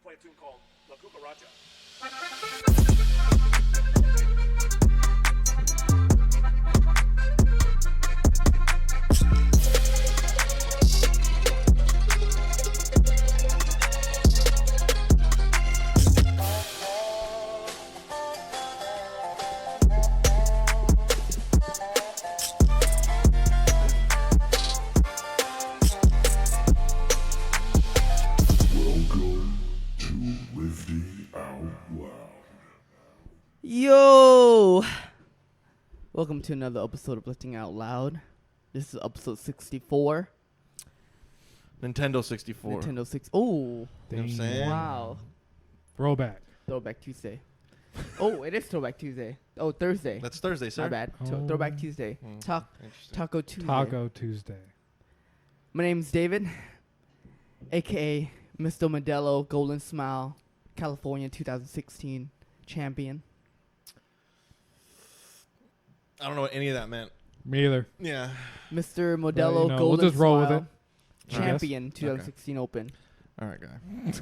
play a tune called La Cucaracha. Yo! Welcome to another episode of Lifting Out Loud. This is episode 64. Nintendo 64. Nintendo 6. Oh, You know what I'm saying? wow. Throwback. Throwback Tuesday. Oh, it is Throwback Tuesday. Oh, Thursday. That's Thursday, sir. My bad. Oh. Throwback Tuesday. Interesting. Taco Tuesday. Taco Tuesday. My name's David, a.k.a. Mr. Modelo, Golden Smile, California 2016 champion. I don't know what any of that meant. Me either. Yeah. Mr. Modelo, we'll Golden just roll with Smile, it, I champion 2016 Open. All right, guy.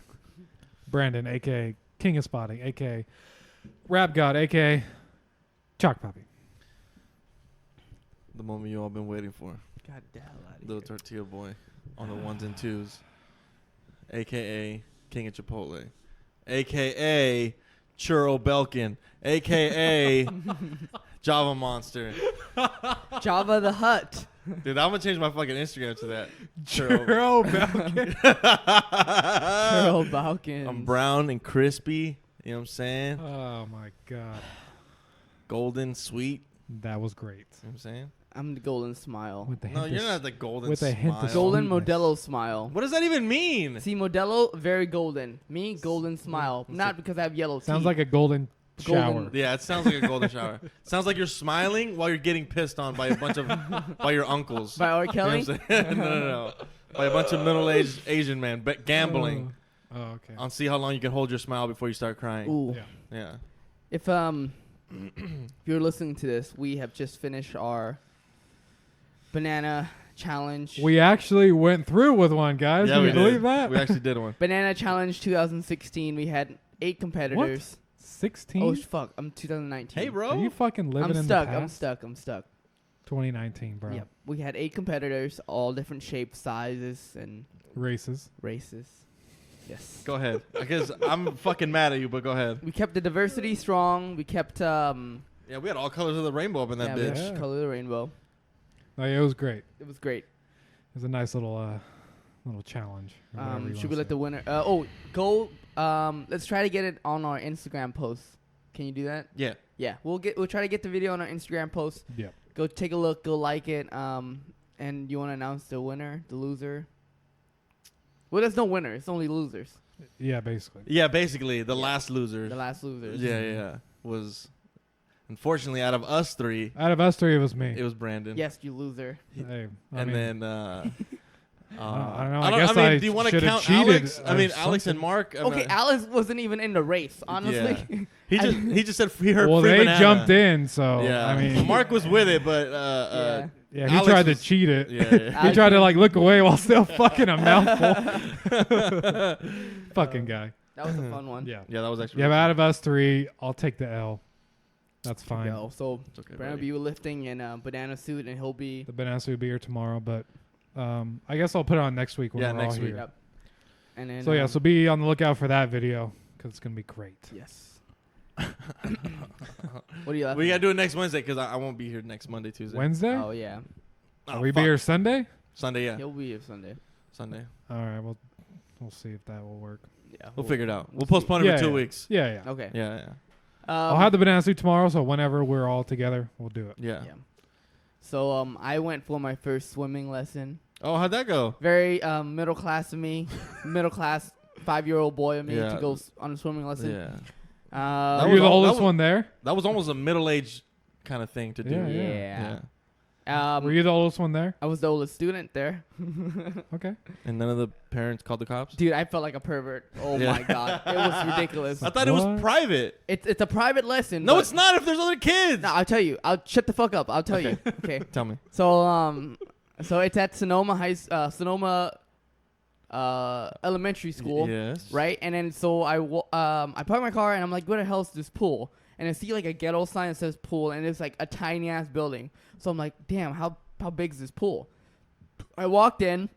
Brandon, a.k.a. King of Spotting, a.k.a. Rap God, a.k.a. Chalk Poppy. The moment you all been waiting for. God damn out of Little tortilla boy on the ones and twos. A.K.A. King of Chipotle. A.K.A. Churro Belkin. A.K.A. Java Monster. Java the Hutt. Dude, I'm going to change my fucking Instagram to that. Churro Belkin. Churro Balkans. I'm brown and crispy. You know what I'm saying? Oh, my God. Golden, sweet. That was great. You know what I'm saying? I'm the Golden Smile. With the No, hint you're of not the golden with a hint of smile. Golden sweetness. Modelo Smile. What does that even mean? See, Modelo, very golden. Me, Golden Smile. Not because I have yellow teeth. Sounds like a golden shower. Golden- Yeah, it sounds like a golden shower. Sounds like you're smiling while you're getting pissed on by a bunch of by your uncles. By R. You know Kelly? what I'm saying? No. By a bunch of middle-aged Asian men, but gambling Oh, okay. on see how long you can hold your smile before you start crying. Ooh. Yeah. Yeah. If you're listening to this, we have just finished our banana challenge. We actually went through with one, guys. Yeah, Can we you believe did. that? We actually did one. Banana challenge 2016. We had 8 competitors. 16? Oh fuck! I'm 2019. Hey, bro. Are you fucking living I'm in stuck. the past? I'm stuck. 2019, bro. Yep. We had 8 competitors, all different shapes, sizes, and Races. races. Yes. Go ahead. Because I'm fucking mad at you, but go ahead. We kept the diversity strong. We kept Yeah, we had all colors of the rainbow up in that we had bitch. Yeah. color of the rainbow. Oh, yeah, it was great. It was great. It was a nice little challenge. or whatever you Should wanna we let say. the winner? Let's try to get it on our Instagram post. Can you do that? Yeah. Yeah, we'll try to get the video on our Instagram post. Yep. Go take a look. Go like it. And you want to announce the winner, the loser? Well, there's no winner. It's only losers. Yeah, basically. Yeah, basically, the Yeah. last loser. The last losers. Yeah. Was, unfortunately, out of us three, Out of us three, it was me. it was Brandon. Yes, you loser. Hey, And then, I don't know. I I guess mean, I do you want to should've count cheated Alex? I or mean, Alex and something. Mark. I Okay, mean, Alice wasn't even in the race, honestly. Yeah. He just he said he heard well, free they banana. jumped in, so Yeah, I mean, Mark was with it, but Yeah. yeah, he Alex tried was- to cheat it. yeah. He tried to like look away while still fucking a mouthful. Fucking guy. That was a fun one. Yeah. Yeah, that was actually. Yeah, but out of us three, I'll take the L. That's fine. Go. So It's okay, Brandon will buddy. be lifting in a banana suit, and he'll be. The banana will be here tomorrow, but I guess I'll put it on next week when Yeah, we're next all week. here. Yep. And then. So yeah, so be on the lookout for that video because it's gonna be great. Yes. What do you? We gotta do it next Wednesday because I won't be here next Monday, Tuesday. Wednesday? Oh yeah, Oh, Are we be fuck. here Sunday? Sunday, yeah, he'll be here Sunday. Sunday. All right, we'll see if that will work. Yeah, We'll figure it out. We'll see. postpone it Yeah, for 2 yeah. weeks. Yeah. Okay. Yeah. I'll have the banana suit tomorrow, so whenever we're all together, we'll do it. Yeah. Yeah. So I went for my first swimming lesson. Oh, how'd that go? Very middle class of me, middle class 5-year-old boy of me Yeah. to go on a swimming lesson. Yeah. Uh, That You're was the all- oldest that was- one there. That was almost a middle-aged kind of thing to do. Yeah, yeah. Yeah. Were you the oldest one there? I was the oldest student there. Okay. And none of the parents called the cops. Dude, I felt like a pervert. Oh Yeah. my god, it was ridiculous. I thought it was What? private. It's a private lesson. No, but- it's not. If there's other kids. No, I'll tell you. I'll shut the fuck up. I'll tell you. Okay. Tell me. So it's at Sonoma elementary school. Yes. Right, and then so I park my car and I'm like, where the hell is this pool? And I see like a ghetto sign that says pool, and it's like a tiny ass building. So I'm like, damn, how big is this pool? I walked in.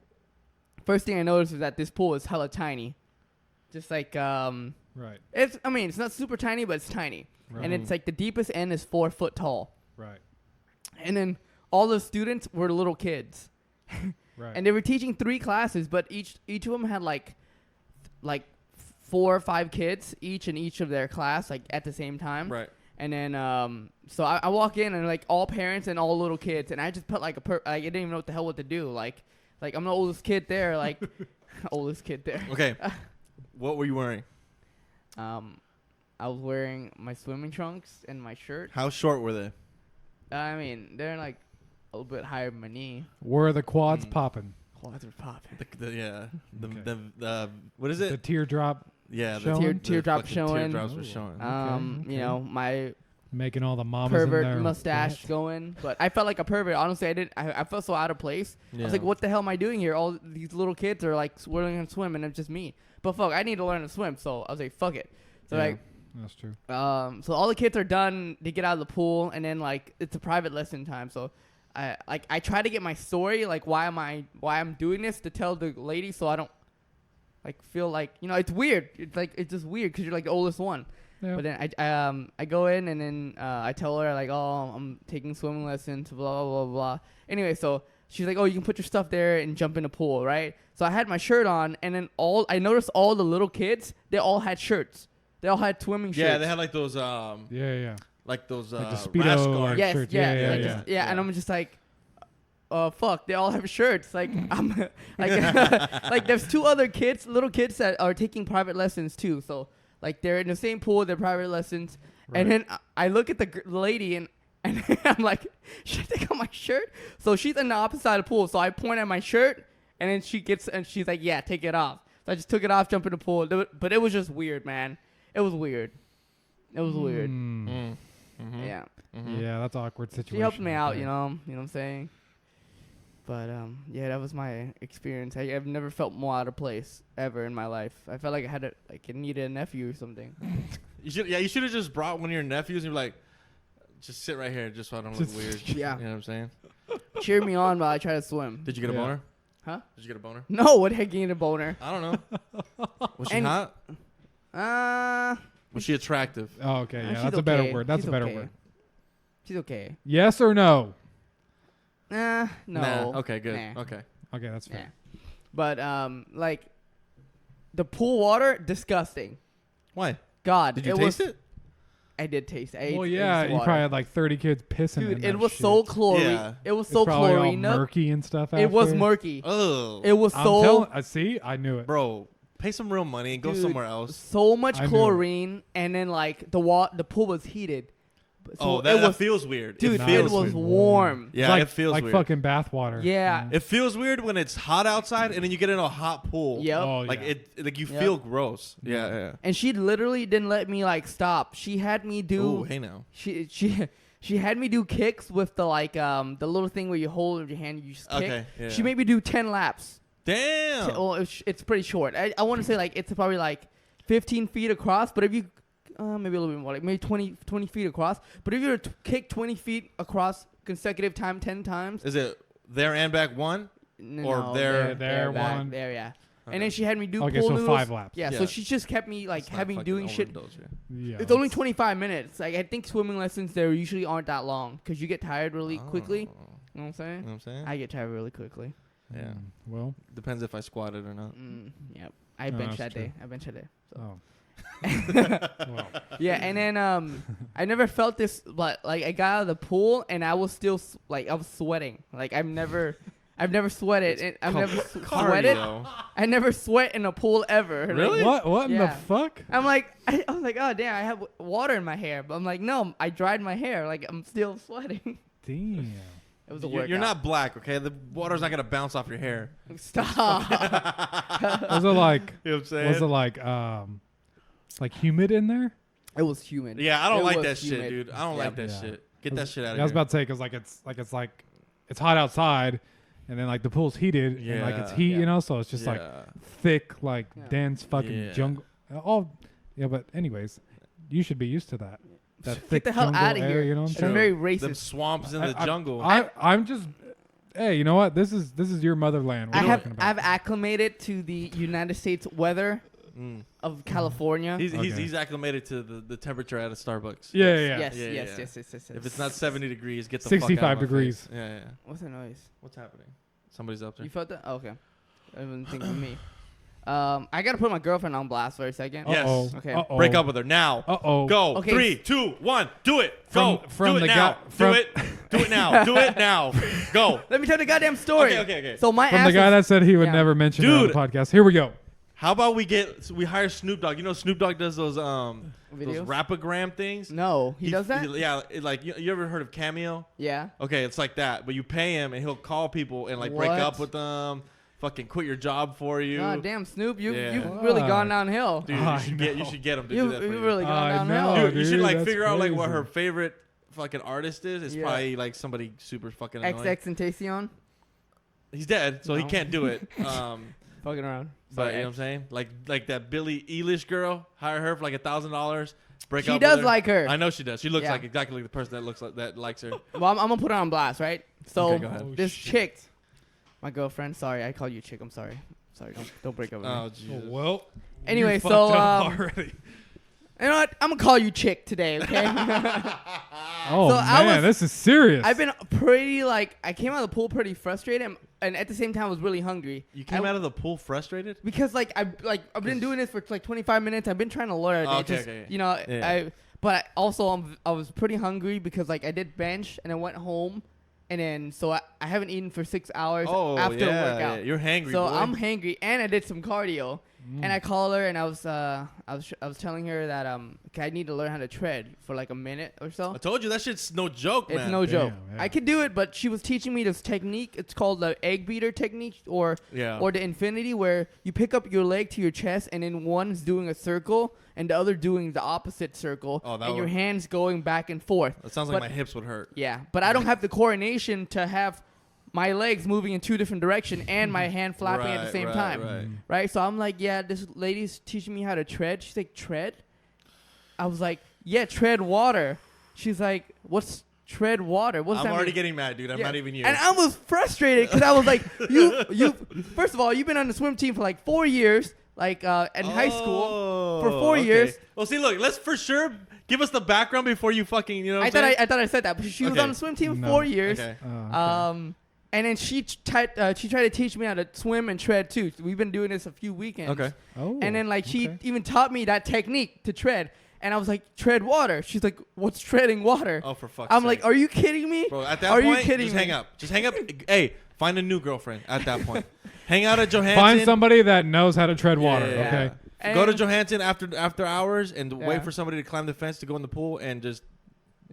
First thing I noticed is that this pool is hella tiny, just like Right. it's not super tiny, but it's tiny, Right. and it's like the deepest end is 4 foot tall, Right. and then all the students were little kids. Right. And they were teaching 3 classes, but each of them had like 4 or 5 kids each in each of their class, like at the same time. Right. And then so I walk in and like all parents and all little kids, and I just put like I didn't even know what the hell to do. Like I'm the oldest kid there, like oldest kid there. Okay. What were you wearing? I was wearing my swimming trunks and my shirt. How short were they? I mean, they're like a little bit higher than my knee. Were the quads popping? Quads are popping. The what is The it? teardrop Yeah, showing? Teardrop fucking showing. Teardrops were showing. Okay. You know, my making all the mamas in pervert there. mustache going, but I felt like a pervert. Honestly, I felt so out of place. I Yeah. was like, what the hell am I doing here? All these little kids are like learning to swim, and it's just me. But fuck, I need to learn to swim, so I was like, fuck it. So Yeah. That's true. so all the kids are done. They get out of the pool, and then like it's a private lesson time. So I try to get my story, like why I'm doing this, to tell the lady, so I don't like feel like, you know, it's weird. It's just weird because you're like the oldest one. Yeah. But then I go in, and then I tell her like, oh, I'm taking swimming lessons, blah blah blah blah. Anyway, so she's like, oh, you can put your stuff there and jump in the pool, right? So I had my shirt on, and then I noticed all the little kids, they all had shirts. They all had swimming shirts. Yeah, they had like those Yeah. like those Like the rash Speedo, guards. like, Yes, shirts. yeah, Yeah, like yeah, just- yeah. and I'm just like, fuck, they all have shirts. Like I'm like like there's 2 other kids, little kids that are taking private lessons too. So like they're in the same pool, they're private lessons, and then I look at the lady and I'm like, should I take out my shirt? So she's on the opposite side of the pool. So I point at my shirt, and then she's like, yeah, take it off. So I just took it off, jumped in the pool. But it was just weird, man. It was weird. It was weird. Mm. Mhm. Yeah. Mhm. Yeah, that's an awkward situation. She helped me right out, there. you know what I'm saying? But yeah, that was my experience. I've never felt more out of place ever in my life. I felt like I needed a nephew or something. You should have just brought one of your nephews and be like, just sit right here, just so I don't look Just- weird. Yeah. You know what I'm saying? Cheer me on while I try to swim. Did you get a Yeah. boner? Huh? Did you get a boner? No, what the heck, getting a boner? I don't know. Was she And- hot? Was she attractive? Oh, okay. Yeah, she's that's a better okay. word. That's She's a better okay. word. She's okay. Yes or no? No. Nah. Okay, good. Nah. Okay. Okay, that's Yeah. fair. But like the pool water, disgusting. Why? God, Did you it taste was, it? I did taste. I Well, ate yeah, the you water. probably had like 30 kids pissing in Dude, that it was shit. so chlorine. Yeah. It was It's so probably all chlorine. murky and stuff. It was after. murky. Oh. It was I'm so telling. I see. I knew it. Bro, pay some real money and go Dude, somewhere else. so much I knew it. chlorine, and then like the pool was heated. So Oh, it that was, feels weird. dude. It It feels was weird. warm. Yeah, It's like, it feels like weird. fucking bath water. Yeah. It feels weird when it's hot outside and then you get in a hot pool. Yep. Oh, Like yeah. like you Yep. feel gross. Yeah, yeah. And she literally didn't let me like stop. She had me do. Ooh, hey now. She had me do kicks with the like the little thing where you hold with your hand, you just kick. Okay, yeah. She made me do 10 laps. Damn. Well, it's pretty short. I want to say like it's probably like 15 feet across, but if you maybe a little bit more, like maybe 20 feet across. But if you were to kick 20 feet across consecutive time 10 times, Is it there and back one? no, Or no, there, back, one. there, yeah. Okay. And then she had me do Okay, pool so noodles. 5 laps. Yeah, Yeah. so she just kept me like It's not having fucking doing shit. overdose, yeah. Yeah, It's only that's- 25 minutes. Like I think swimming lessons there usually aren't that long because you get tired really quickly. Oh, You know what I'm saying? You know what I'm saying? I get tired really quickly. Yeah. Well. Depends if I squatted or not. Yep. I No, benched that's that true. day. I benched that day. So. Oh. Well. Yeah, and then I never felt this, but like I got out of the pool and I was still like I was sweating. Like I've never sweated. I've never sweated. Cardio. I never sweat in a pool ever. Like, Really? What in the Yeah. fuck? I'm like I was like, oh damn, I have water in my hair, but I'm like, no, I dried my hair. Like I'm still sweating. Damn. It was a You're workout. not black, okay? The water's not gonna bounce off your hair. Stop. Was it like? You know what I'm saying? Was it like humid in there? It was humid. Yeah, I don't It like was that shit, humid. dude. I don't like that Yeah. shit. Get that shit out of I was here. about to say because it's hot outside, and then like the pool's heated, and like it's Yeah. heat, Yeah. you know, so it's just like thick, like Yeah. dense fucking Yeah. jungle. Yeah, but anyways, you should be used to that. That thick Get the hell jungle out of air, here. you know what I'm It's saying? very Them racist. swamps in the jungle. I'm just, hey, you know what? This is your motherland. We're talking about. I've acclimated to the United States weather Mm. of California. He's acclimated to the temperature at a Starbucks. yeah. Yes, Yeah, yes, yeah. yes, yes, yes. If it's not 70 degrees, get the fuck out of 65 my degrees. face. Yeah. What's the noise? What's happening? Somebody's up there. You felt that? Oh, okay. I didn't think of me. I gotta put my girlfriend on blast for a second. Yes. Uh-oh. Okay. Uh-oh. Break up with her now. Uh-oh. Go. Okay. 3, 2, 1. Do it. Go. From do the it now. guy- from- Do it. Do it now. Do it now. Go. Let me tell the goddamn story. Okay. So my From ass the guy that said he would yeah. never mention it on the Dude. podcast. Here we go. How about we hire Snoop Dogg? You know Snoop Dogg does those Videos? rapagram things. No, he does that. Like you ever heard of Cameo? Yeah. Okay, it's like that, but you pay him and he'll call people and like break What? up with them, fucking quit your job for you. God damn, Snoop, you've Yeah. really What? gone downhill. Dude, I you should get him to You do that for you. really gone I downhill. know. Dude, you should dude, like that's figure out like what crazy. her favorite fucking artist is. It's Yeah. probably like somebody super fucking annoying. XX and Tacion, He's dead, so he No. can't do it. fucking around. But Sorry, you know what I'm saying? Like that Billie Eilish girl, hire her for like $1,000. Break She up. does with her. like her. I know she does. She looks Yeah. like exactly like the person that likes her. Well, I'm gonna put her on blast, right? So Okay, go ahead. Oh, this shit. chick, my girlfriend. Sorry, I called you chick. I'm sorry. Don't break up with me. Oh Oh, Jesus. well. Anyway, you so, fucked up um, already. You know what? I'm gonna call you chick today, okay? Oh so I man, was- this is serious. I've been pretty like I came out of the pool pretty frustrated, and at the same time I was really hungry. You came I- out of the pool frustrated? because I've been doing this for like 25 minutes. I've been trying to learn. Oh, It just, okay. You know, Yeah. but also I was pretty hungry because like I did bench and I went home, and then so I haven't eaten for 6 hours Oh, after yeah, a workout. yeah. You're hangry, So boy. I'm hangry, and I did some cardio. And I called her, and I was telling her that I need to learn how to tread for like a minute or so. I told you that shit's no joke, It's man. no joke. yeah. I could do it, but she was teaching me this technique. It's called the egg beater technique, or Yeah. the infinity, where you pick up your leg to your chest, and then one's doing a circle, and the other doing the opposite circle, Oh, that and your would- hands going back and forth. That sounds like But- my hips would hurt. Yeah, but I don't have the coordination to have my legs moving in two different directions and my hand flapping at the same time. Right. Right? So I'm like, yeah, this lady's teaching me how to tread. She's like, tread? I was like, yeah, tread water. She's like, what's tread water? What's I'm that already mean? getting mad, dude. I'm Yeah. not even you. And I was frustrated because I was like, you. First of all, you've been on the swim team for like 4 years, like in high school for 4 okay. years. Well, see, look, let's for sure give us the background before you fucking, you know. I thought I said that, but she was Okay. on the swim team for No. 4 years. Okay. Okay. And then she tried to teach me how to swim and tread too. So we've been doing this a few weekends. Okay. Oh, And then like she okay. even taught me that technique to tread. And I was like, tread water. She's like, what's treading water? Oh, for fuck's I'm sake. like, are you kidding me? Bro, at that Are point, you kidding just me? hang up. Just hang up. Hey, find a new girlfriend at that point. Hang out at Johansson. Find somebody that knows how to tread water. Yeah. Okay. And- Go to Johansson after hours and Yeah. wait for somebody to climb the fence to go in the pool and just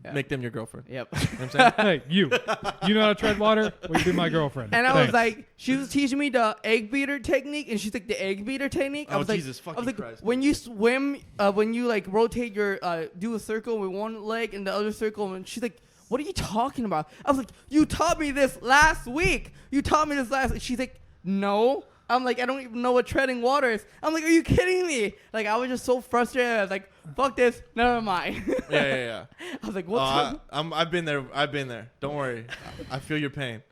Yeah. make them your girlfriend. Yep. You know what I'm saying? Hey, you know how to tread water? Will you be my girlfriend? And I Thanks. was like, she was teaching me the egg beater technique, and she's like, the egg beater technique. I Oh, was Jesus like, I fucking was like, Christ. when you swim, when you like rotate your, do a circle with one leg and the other circle, and she's like, what are you talking about? I was like, you taught me this last week. You taught me this last week. She's like, no. I'm like, I don't even know what treading water is. I'm like, are you kidding me? Like, I was just so frustrated. I was like, fuck this. Never mind. Yeah. I was like, what's up? I've been there. I've been there. Don't worry. I feel your pain.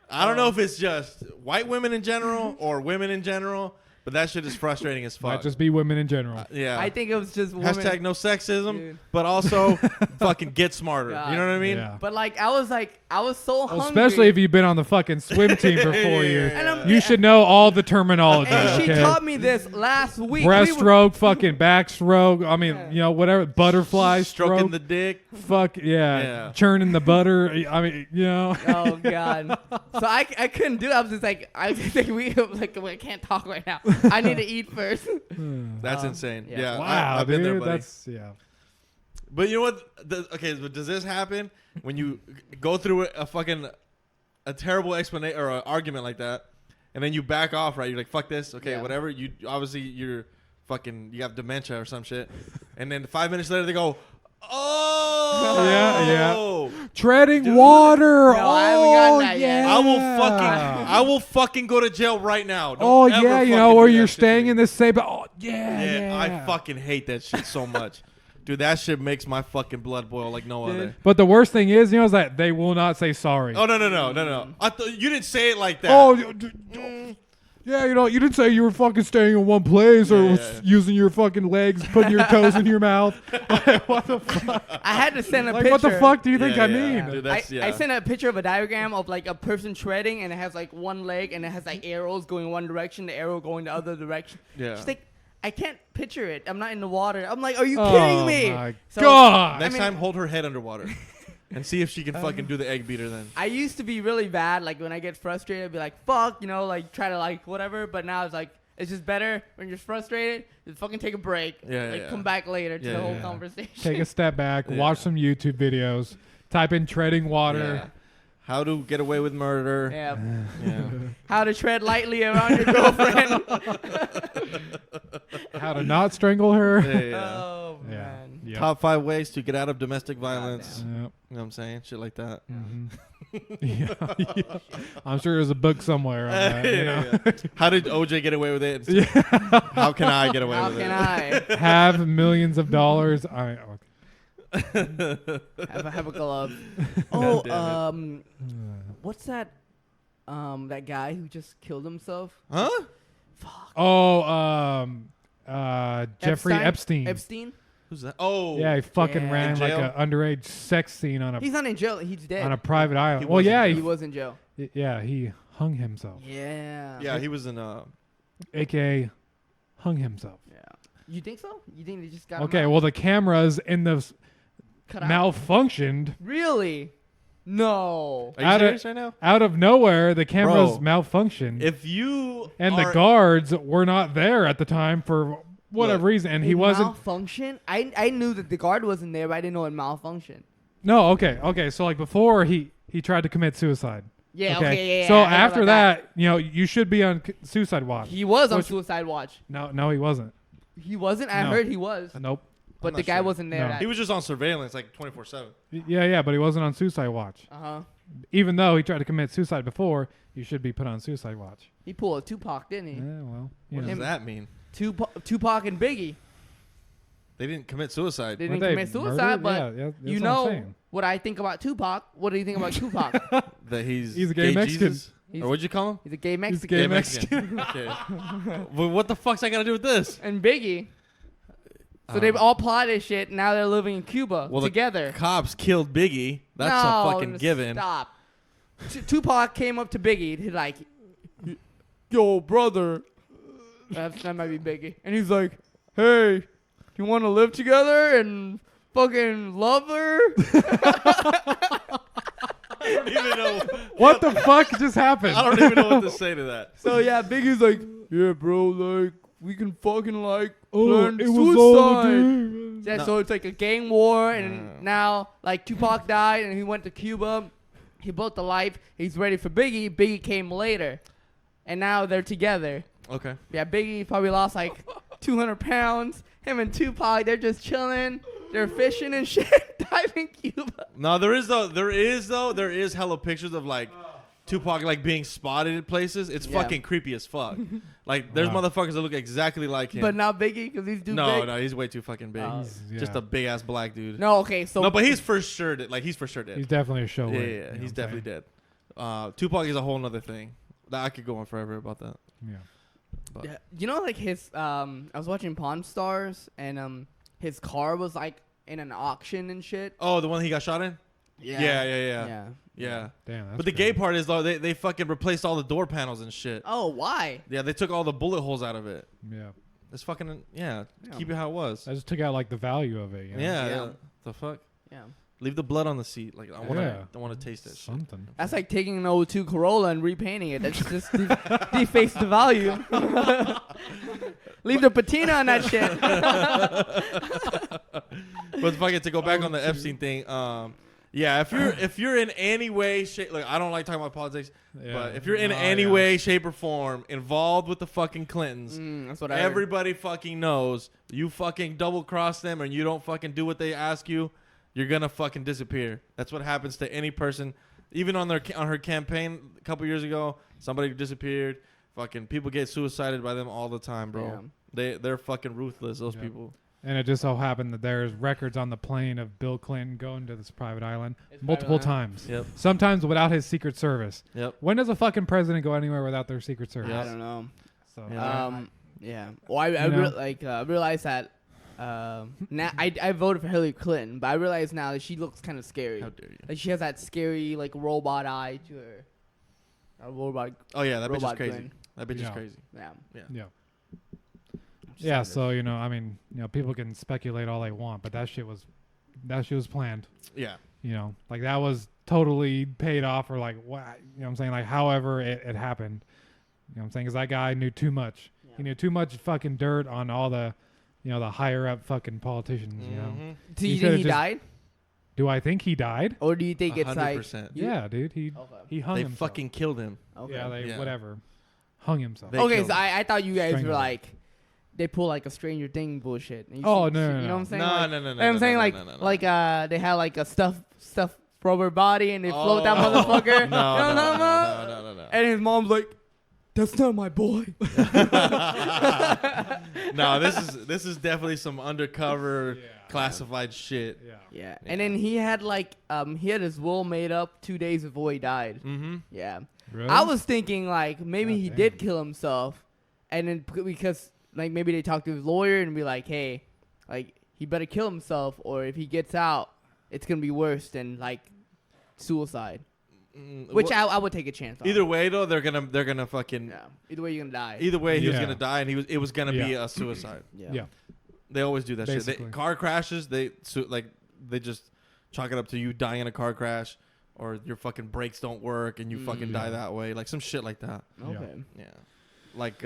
I don't know if it's just white women in general or women in general, but that shit is frustrating as fuck. Might just be women in general. Yeah. I think it was just women. Hashtag no sexism, Dude. but also fucking get smarter. God. You know what I mean? Yeah. But like, I was so hungry. Especially if you've been on the fucking swim team for 4 years. And I'm- You should know all the terminology. And she okay? taught me this last week. Breaststroke, fucking backstroke. I mean, Yeah. you know, whatever. Butterfly Stroking stroke. the dick. Fuck yeah. Yeah. Churning the butter. I mean, you know. Oh god. So I couldn't do it. I was just like I can't talk right now. I need to eat first. That's insane. yeah. Yeah. Wow, I've been dude. there, buddy. That's yeah. But you know what? Okay, but does this happen when you go through a terrible explanation or an argument like that, and then you back off, right? You're like, "Fuck this." Okay, Yeah. whatever. You obviously you have dementia or some shit, and then 5 minutes later they go, "Oh, Oh. Treading water. No, I haven't gotten that yet. I will fucking go to jail right now. Don't Oh ever yeah, you fucking know do where that you're shit to staying me. in this safe. Oh yeah. I fucking hate that shit so much. Dude, that shit makes my fucking blood boil like no Dude. other. But the worst thing is, is that they will not say sorry. Oh no. I thought you didn't say it like that. Oh, yeah, you didn't say you were fucking staying in one place or Yeah. using your fucking legs, putting your toes in your mouth. What the fuck? I had to send a Like, picture. what the fuck do you think I Yeah. mean? Dude, I that's, sent a picture of a diagram of like a person treading, and it has like one leg, and it has like arrows going one direction, the arrow going the other direction. Yeah. She's like, I can't picture it. I'm not in the water. I'm like, are you kidding me? Oh my So, god! Next I mean- time, hold her head underwater and see if she can fucking do the egg beater then. I used to be really bad. Like when I get frustrated, I'd be like, fuck, like try to like whatever. But now it's like, it's just better when you're frustrated. Just fucking take a break. Yeah, Like yeah. come back later to Yeah, the whole yeah. conversation. Take a step back, Yeah. watch some YouTube videos, type in treading water. Yeah. How to get away with murder. Yeah. Yeah. How to tread lightly around your girlfriend. How to not strangle her. Yeah. Oh Yeah. man. Yep. Top 5 ways to get out of domestic violence. Yep. You know what I'm saying? Shit like that. Mhm. Yeah. I'm sure there's a book somewhere on that. You know? Yeah. How did OJ get away with it? Yeah. How can I get away How with can it? I Have millions of dollars. Okay. have a glove? God damn Oh, what's that? That guy who just killed himself. Huh? Oh, Jeffrey Epstein. Epstein. Who's that? Oh. Yeah, he fucking Yeah. ran In like jail? an underage sex scene on He's not in jail. He's dead. a private island. He Well, was in yeah, jail. He was in jail. he hung himself, Yeah. Yeah, he was in aka hung himself. Yeah. You think so? You think they just got him Okay, out? well the cameras in the Cut out? malfunctioned. Really? No. Are you Out of- serious right now? Out of nowhere, the cameras Bro, malfunctioned, If you and are, the guards were not there at the time for whatever Look, reason, and he It wasn't. malfunction. I knew that the guard wasn't there, but I didn't know it malfunctioned. No, okay. So like before, he tried to commit suicide. Yeah. Okay. Yeah. So I heard after about that, you should be on suicide watch. he was on Which- suicide watch. No, he wasn't. He wasn't. I No. heard he was, Nope. but I'm the not guy sure. wasn't there. No. he was just on surveillance like 24/7. Yeah, but he wasn't on suicide watch. Uh-huh. Even though he tried to commit suicide before, you should be put on suicide watch. He pulled a Tupac, didn't he? Yeah, well, you What know. does that mean? Tupac and Biggie. They didn't commit suicide. They Weren't didn't they commit suicide, murdered? but Yeah, that's you what I'm know saying. what I think about Tupac. What do you think about Tupac? That he's He's a gay Mexican. Jesus? He's- Or what'd you call him? He's a gay Mexican. gay Gay Mexican. okay. Well, what the fuck's I got to do with this? And Biggie. So they've all plotted shit. Now they're living in Cuba Well, together. The cops killed Biggie. That's no, a fucking given. Stop. Tupac came up to Biggie. He's like, "Yo, brother." That might be Biggie. And he's like, "Hey, you want to live together and fucking love her?" I don't even know. What the fuck just happened? I don't even know what to say to that. So yeah, Biggie's like, "Yeah, bro, like we can fucking like plan it was all a suicide." dream. Yeah, No. so it's like a gang war, and now like Tupac died, and he went to Cuba. He built a life. He's ready for Biggie. Biggie came later, and now they're together. Okay. Yeah, Biggie probably lost like 200 pounds. Him and Tupac, they're just chilling. They're fishing and shit, diving Cuba. No, there is hella pictures of like Tupac like being spotted at places. It's Yeah. fucking creepy as fuck. Like there's Wow. motherfuckers that look exactly like him. But not Biggie, because he's too no, big. no, he's way too fucking big. Oh. Just Yeah. a big ass black dude. No, okay, so No, but he's for sure dead. Like he's for sure dead. He's definitely a show. yeah, weight, yeah, you know he's what I'm definitely saying? dead. Tupac is a whole nother thing. That I could go on forever about that. Yeah. But yeah, you know, like his I was watching Pawn Stars, and his car was like in an auction and shit. oh, the one he got shot in? Yeah, Yeah. Damn. That's But the gay crazy. part is though they fucking replaced all the door panels and shit. Oh, why? Yeah, they took all the bullet holes out of it. Yeah. It's fucking Yeah. keep it how it was. I just took out like the value of it. You know? Yeah, Yeah. yeah. The fuck? Yeah. Leave the blood on the seat. Like I want to taste that shit. Something. That's like taking an 02 Corolla and repainting it. That's just deface the value. Leave the patina on that shit. But fucking to go back on the Epstein thing, yeah, if you're in any way, shape, like I don't like talking about politics, Yeah. but if you're in Oh, any yeah. way, shape, or form involved with the fucking Clintons, That's what I heard. everybody fucking knows you fucking double cross them and you don't fucking do what they ask you. you're gonna fucking disappear. That's what happens to any person. Even on her campaign a couple years ago, somebody disappeared. Fucking people get suicided by them all the time, bro. They're fucking ruthless. Those people. And it just so happened that there's records on the plane of Bill Clinton going to this private island multiple times. Yep. Sometimes without his Secret Service. Yep. When does a fucking president go anywhere without their Secret Service? I don't know. So Yeah. Well, I realized that. Now I voted for Hillary Clinton, but I realize now that she looks kind of scary. How dare you? Like she has that scary like robot eye to her. A robot. Oh yeah, that bitch is robot crazy. grin. That bitch is crazy. Yeah. Yeah. So I mean, people can speculate all they want, but that shit was planned. Yeah. Like that was totally paid off, or like what? What I'm saying? Like however it happened. What I'm saying? Because that guy knew too much. Yeah. He knew too much fucking dirt on all the, the higher up fucking politicians. Do you think he died? Do I think he died? Or do you think it's like? 100%. Yeah, dude. He hung They himself. fucking killed him. Okay. Yeah, whatever. Hung himself. They Okay, killed so him. I thought you guys were Strangled him. like, they pull like a Stranger Thing bullshit. And you Oh, see- no, you no, know no. what I'm saying? No, Like- no, no, no, you know what I'm no, saying? no, Like, no, no, no. like they had like a stuffed rubber body and they float that motherfucker. No, You know what I'm no, talking about? no. And his mom's like, that's not my boy. No, this is definitely some undercover classified shit. Yeah. And then he had like he had his will made up 2 days before he died. Mm-hmm. Yeah. Really? I was thinking like maybe God he damn. did kill himself, and then because like maybe they talked to his lawyer and be like, hey, like he better kill himself, or if he gets out, it's gonna be worse than like suicide. Which I would take a chance on. Either way though, they're gonna fucking. Yeah. Either way, you're gonna die. Either way, he was Yeah. gonna die, and it was gonna be Yeah. a suicide. Yeah. They always do that shit. Basically. Car crashes, they just chalk it up to you dying in a car crash, or your fucking brakes don't work and you fucking die that way, like some shit like that. Okay. Yeah, like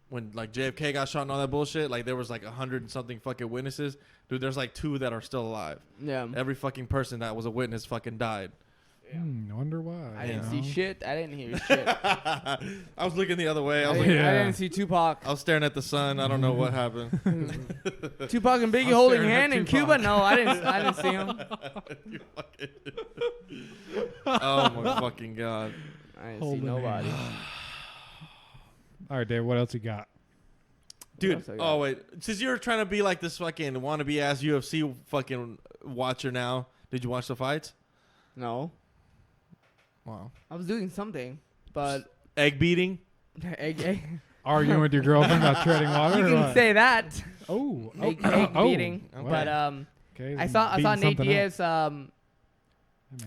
when like JFK got shot and all that bullshit, like there was like 100 and something fucking witnesses. Dude, there's like 2 that are still alive. Yeah. Every fucking person that was a witness fucking died. I wonder why. I didn't you see know? shit. I didn't hear shit. I was looking the other way. I I was didn't, like, Yeah. I didn't see Tupac. I was staring at the sun. I don't know what happened. Tupac and Biggie I'm holding staring at hand in Tupac. Cuba? No, I didn't see him. You fucking- oh my fucking god. I didn't Holding see nobody. All right, Dave. What else you got? Dude, else I got? oh wait. Since you're trying to be like this fucking wannabe ass UFC fucking watcher now, did you watch the fights? No. Wow. I was doing something, but Egg beating? egg. Arguing with your girlfriend about treading water? You or can what? say that. Egg beating. okay. But Okay, I saw beating Nate something Diaz. up.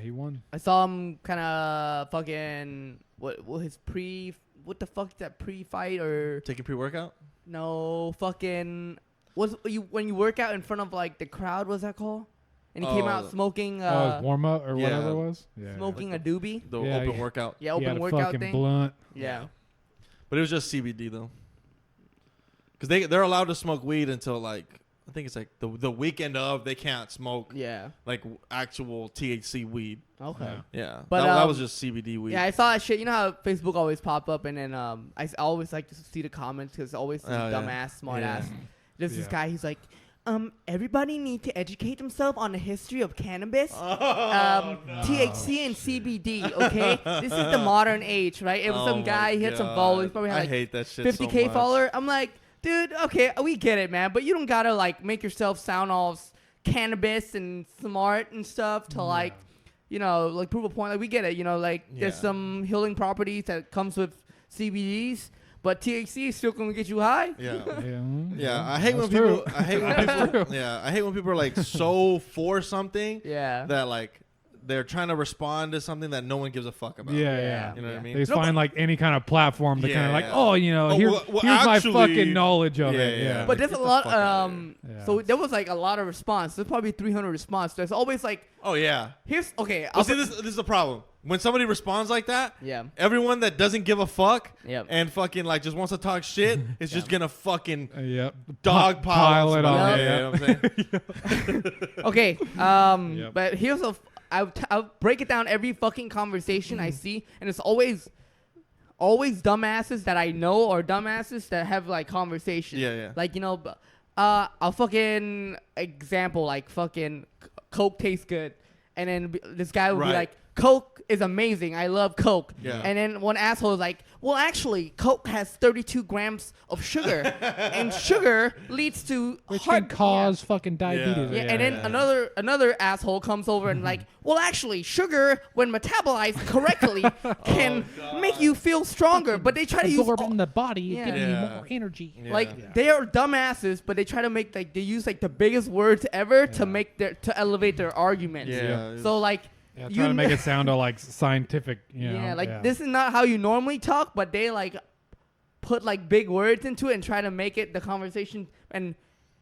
He won. I saw him kind of fucking what his what the fuck is that pre-fight or Taking pre-workout? no fucking when you work out in front of like the crowd, what's that called? And he came out smoking warm up or yeah. whatever it was. Yeah. smoking a doobie. The Yeah, open yeah. workout. Yeah, He had open a workout fucking thing. blunt. Yeah. But it was just CBD though. Because they're allowed to smoke weed until like, I think it's like the weekend of, they can't smoke Yeah. like actual THC weed. Okay. Yeah. Yeah. But, that was just CBD weed. Yeah, I saw that shit. You know how Facebook always pop up, and then I always like to see the comments because always some Oh, yeah. dumbass, smart Yeah. ass. There's this Yeah. guy. He's like, everybody need to educate themselves on the history of cannabis, THC and CBD. Okay, this is the modern age, right? It was Oh some guy. my He had some God. followers. Probably had I like hate that shit 50K so much. follower. I'm like, dude, okay, we get it, man, but you don't gotta like make yourself sound all cannabis and smart and stuff to like, you know, like prove a point. Like we get it, you know, like there's Yeah. some healing properties that comes with CBDs, but THC is still gonna get you high. Yeah. Yeah. Yeah, I hate when That's people. true. I hate when people. Yeah, I hate when people are like so for something Yeah. that like they're trying to respond to something that no one gives a fuck about. Yeah, yeah. You know what I Yeah. mean? They just No, find like any kind of platform to kind of like, Yeah. oh, you know, Oh, here, well, here's my actually- fucking knowledge of Yeah, it. yeah. Yeah. But there's Get a the lot. fuck outta Yeah. So there was like a lot of response. There's probably 300 response. There's always like, Oh yeah. here's okay. Well, see, this is the problem. When somebody responds like that, Yeah. everyone that doesn't give a fuck Yep. and fucking like just wants to talk shit is just gonna fucking Yep. dog Pile on it on. somebody. Yeah. You know what I'm saying? Okay. Yep. But here's I'll break it down every fucking conversation I see, and it's always dumbasses that I know or dumbasses that have like conversations. Yeah, yeah. Like, you know, a fucking example, like fucking Coke tastes good, and then this guy would be Right. like, Coke is amazing. I love Coke. Yeah. And then one asshole is like, well, actually, Coke has 32 grams of sugar, and sugar leads to Which heart can cause fucking diabetes. Yeah, and then another asshole comes over and like, well, actually, sugar when metabolized correctly can make you feel stronger. But they try to use absorb all- in the body, Yeah. giving Yeah. you more energy. Yeah. like they are dumbasses, but they try to make like they use like the biggest words ever to Yeah. make to elevate their arguments. Yeah. So like. Yeah, you trying to make kn- it sound all like scientific. You know? Yeah, like this is not how you normally talk, but they like put like big words into it and try to make it the conversation. And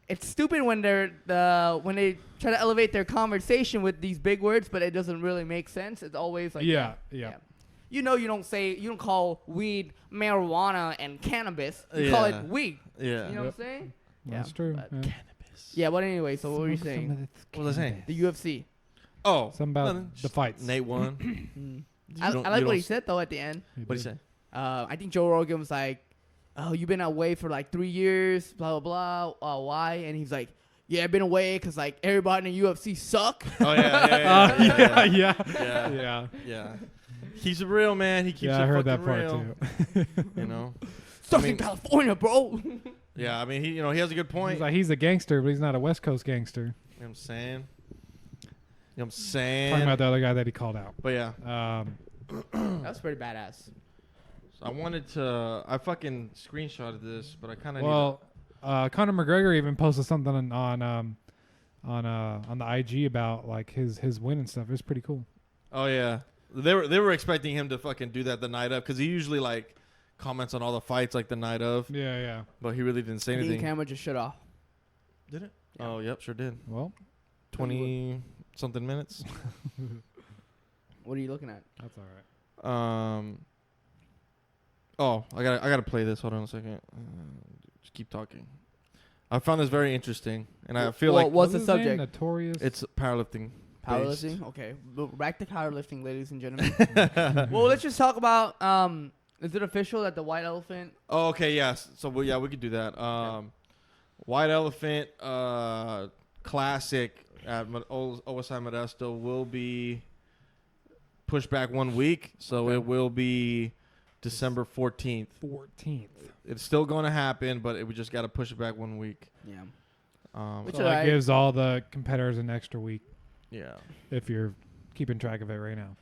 it's stupid when when they try to elevate their conversation with these big words, but it doesn't really make sense. It's always like Yeah. You know, you don't call weed marijuana and cannabis. You call Yeah. it weed. Yeah. You know Yep. what I'm saying? That's Yeah, true. but- Yeah. Yeah, but anyway, so what were you saying? What was I saying? The UFC. Oh, Something about nothing. the Just fights. Nate won. Mm. You I don't- like you what don't he said though at the end. What'd he say? I think Joe Rogan was like, "Oh, you've been away for like 3 years, blah blah blah. Why?" And he's like, "Yeah, I've been away because like everybody in the UFC suck." Oh yeah, yeah. yeah. Yeah. Yeah. He's a real man. He keeps Yeah, it I heard fucking that part real. too. You know. Sucks mean- in California, bro. Yeah, I mean, he he has a good point. He's a gangster, but he's not a West Coast gangster. You know what I'm saying? You know what I'm saying? Talking about the other guy that he called out. But yeah, That's pretty badass. so I wanted to. I fucking screenshotted this, but I kind of Well, Conor McGregor even posted something on the IG about like his win and stuff. It was pretty cool. Oh yeah, they were expecting him to fucking do that the night of because he usually like comments on all the fights like the night of, Yeah. but he really didn't say The anything. camera just shut off. Did it? Oh yep, sure did. Well, 20 something minutes. What are you looking at? that's all right. Oh, I gotta play this. Hold on a second. Just keep talking. I found this very interesting, and I feel Well, like what's the his name? subject? Notorious. it's powerlifting. Powerlifting. Okay, back to powerlifting, ladies and gentlemen. Well, let's just talk about. Is it official that the white elephant? Oh, okay, yes. So we could do that. White Elephant Classic at OSI Modesto will be pushed back 1 week, so it will be December 14th. 14th. It's still going to happen, but we just got to push it back 1 week. Yeah. Which So that gives all the competitors an extra week yeah, if you're keeping track of it right now.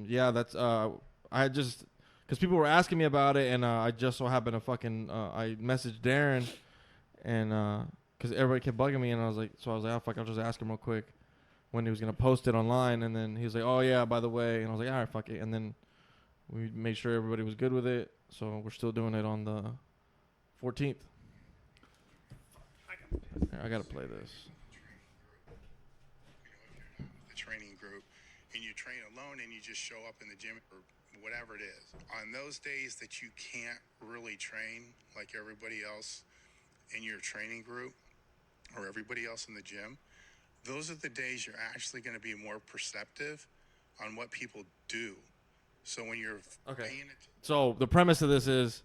yeah. That's I just because people were asking me about it, and I just so happened to fucking I messaged Darren, and because everybody kept bugging me, and I was like, oh fuck, I'll just ask him real quick when he was gonna post it online, and then he was like, oh yeah, by the way, and I was like, all right, fuck it, and then we made sure everybody was good with it, so we're still doing it on the 14th. I gotta play this. The training group, and you train alone and you just show up in the gym or whatever it is. On those days that you can't really train like everybody else in your training group or everybody else in the gym, those are the days you're actually going to be more perceptive on what people do. So when you're paying it. So the premise of this is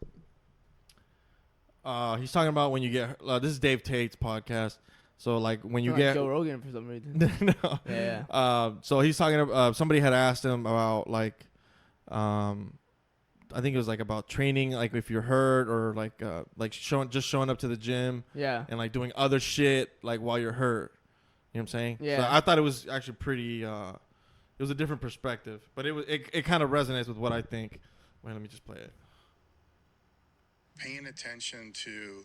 he's talking about when you get this is Dave Tate's podcast. So like when you Like get Joe Rogan for some reason. no. Yeah. So he's talking about somebody had asked him about like I think it was like about training, like if you're hurt or like showing up to the gym Yeah. and like doing other shit like while you're hurt. You know what I'm saying? Yeah. So I thought it was actually pretty it was a different perspective, but it kind of resonates with what I think. Wait, let me just play it. Paying attention to,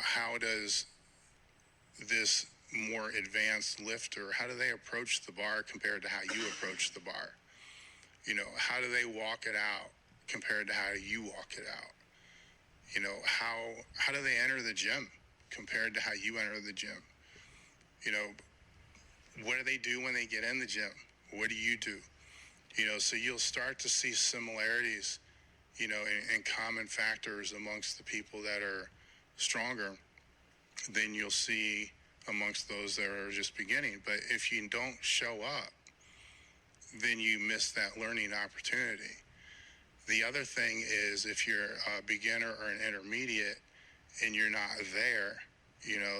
how does this more advanced lifter, how do they approach the bar compared to how you approach the bar? How do they walk it out compared to how you walk it out? How do they enter the gym compared to how you enter the gym? What do they do when they get in the gym? What do you do? So you'll start to see similarities, and common factors amongst the people that are stronger than you'll see amongst those that are just beginning. But if you don't show up, then you miss that learning opportunity. The other thing is if you're a beginner or an intermediate and you're not there,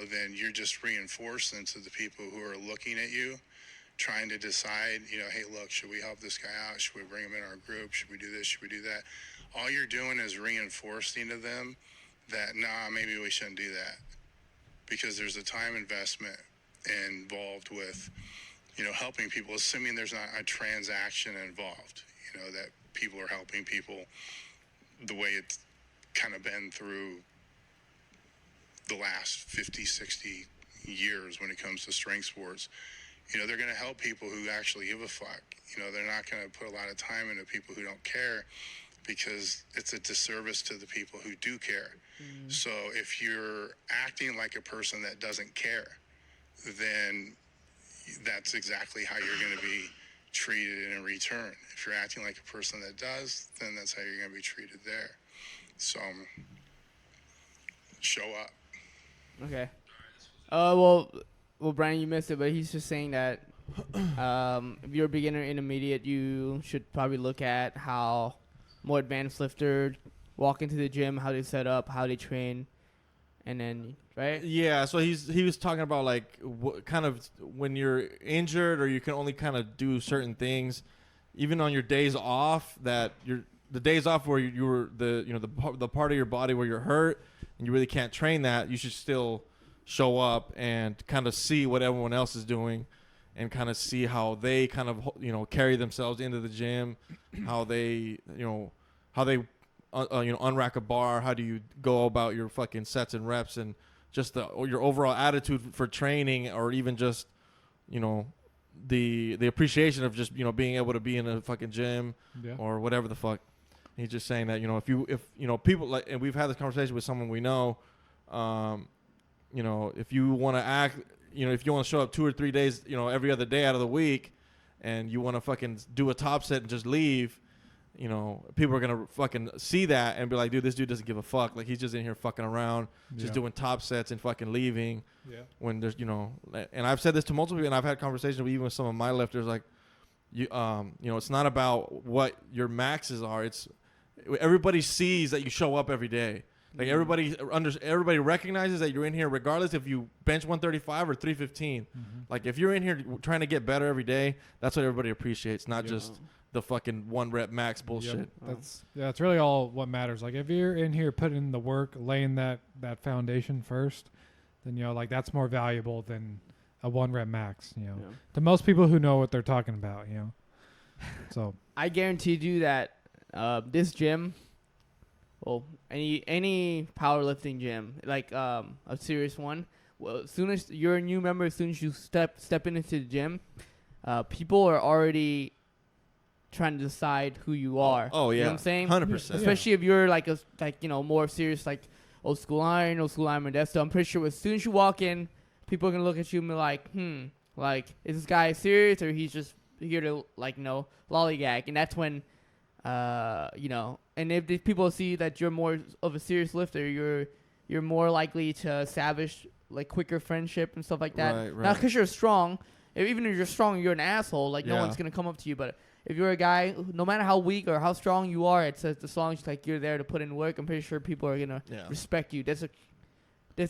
then you're just reinforcing to the people who are looking at you, trying to decide, hey, look, should we help this guy out? Should we bring him in our group? Should we do this? Should we do that? All you're doing is reinforcing to them that, nah, maybe we shouldn't do that, because there's a time investment involved with, helping people, assuming there's not a transaction involved, that people are helping people the way it's kind of been through the last 50, 60 years when it comes to strength sports. They're going to help people who actually give a fuck. They're not going to put a lot of time into people who don't care, because it's a disservice to the people who do care. So if you're acting like a person that doesn't care, then that's exactly how you're going to be treated in return. If you're acting like a person that does, then that's how you're going to be treated there. So show up. Okay. Well, Brian, you missed it, but he's just saying that if you're a beginner intermediate, you should probably look at how more advanced lifter walk into the gym, how they set up, how they train, and then, right? Yeah, so he was talking about like kind of when you're injured or you can only kind of do certain things, even on your days off, that the days off where you were the part of your body where you're hurt and you really can't train that, you should still show up and kind of see what everyone else is doing and kind of see how they kind of carry themselves into the gym, how they unrack a bar, how do you go about your fucking sets and reps, and just your overall attitude for training, or even just the appreciation of just being able to be in a fucking gym or whatever the fuck. He's just saying that if people like, and we've had this conversation with someone we know, if you want to act, if you want to show up 2 or 3 days, every other day out of the week, and you want to fucking do a top set and just leave, people are gonna fucking see that and be like, dude, this dude doesn't give a fuck. Like, he's just in here fucking around, just doing top sets and fucking leaving. Yeah. When there's, and I've said this to multiple people, and I've had conversations even with some of my lifters, like, it's not about what your maxes are. It's everybody sees that you show up every day. Like, everybody recognizes that you're in here regardless if you bench 135 or 315. Like, if you're in here trying to get better every day, that's what everybody appreciates, not just the fucking 1 rep max bullshit. Yep. That's really all what matters. Like, if you're in here putting in the work, laying that foundation first, then like that's more valuable than a 1 rep max. To most people who know what they're talking about. So I guarantee you that this gym, well, any powerlifting gym, like a serious one, well, as soon as you're a new member, as soon as you step into the gym, people are already trying to decide who you are. Oh yeah, you know what I'm saying? 100%. Especially if you're like more serious, like old school iron, Modesto. I'm pretty sure as soon as you walk in, people are gonna look at you and be like, like, is this guy serious or he's just here to lollygag? And that's when, and if these people see that you're more of a serious lifter, you're more likely to establish like quicker friendship and stuff like that. Right. Not because you're strong. Even if you're strong, you're an asshole. Like, no one's gonna come up to you, but if you're a guy, no matter how weak or how strong you are, it's as long as like you're there to put in work, I'm pretty sure people are gonna respect you. There's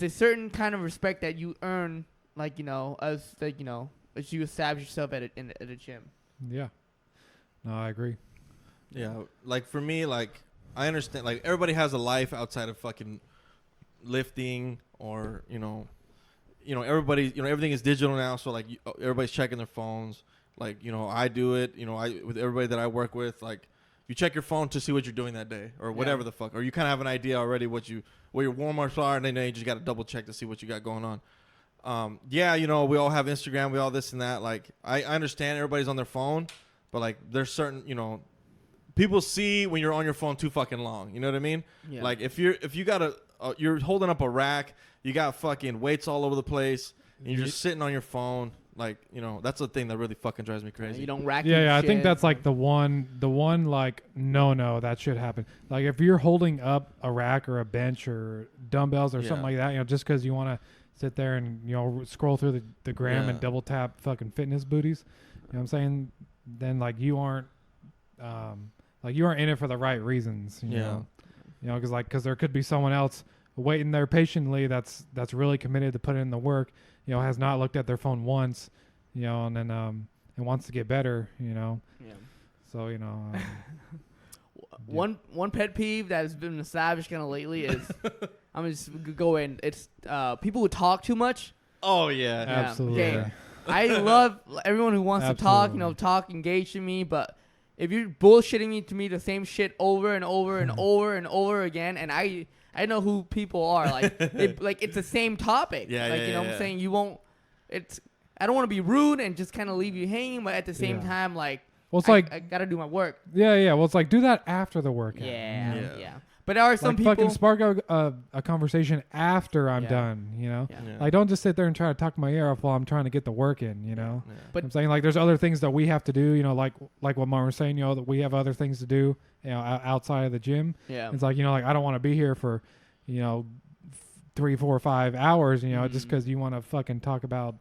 a certain kind of respect that you earn, like as you establish yourself at a gym. Yeah, no, I agree. Yeah, like for me, like I understand, like everybody has a life outside of fucking lifting, or everybody, everything is digital now, so like everybody's checking their phones. Like, I do it, with everybody that I work with, like, you check your phone to see what you're doing that day or whatever the fuck. Or you kind of have an idea already what your warm-ups are, and then you just got to double check to see what you got going on. We all have Instagram, we all this and that. Like, I understand everybody's on their phone, but, like, there's certain, people see when you're on your phone too fucking long. You know what I mean? Yeah. Like, if you got you're holding up a rack, you got fucking weights all over the place, and you're just sitting on your phone. Like, that's the thing that really fucking drives me crazy. You don't rack. Yeah, I think that's like the one like no, that should happen. Like, if you're holding up a rack or a bench or dumbbells or something like that, just because you want to sit there and scroll through the gram and double tap fucking fitness booties, what I'm saying? Then like you aren't in it for the right reasons. You know, because there could be someone else waiting there patiently, that's really committed to put in the work, has not looked at their phone once, and then and wants to get better, Yeah. So One pet peeve that has been established kind of lately is I'm just go in. It's people who talk too much. Oh yeah. Absolutely. Okay. I love everyone who wants to talk. Engage in me. But if you're bullshitting me the same shit over and over and over and over again, and I know who people are. Like it's the same topic. Yeah, like what I'm saying. You won't. I don't want to be rude and just kind of leave you hanging, but at the same time, like. Well, it's I gotta do my work. Yeah. Well, it's like do that after the workout. Yeah. But there are some people fucking spark a conversation after I'm done. Yeah. Like don't just sit there and try to talk my ear off while I'm trying to get the work in. Yeah. But I'm saying like there's other things that we have to do. Like what Martin was saying. That we have other things to do. Outside of the gym. Yeah. It's like like I don't want to be here for 3, 4, 5 hours. Just because you want to fucking talk about.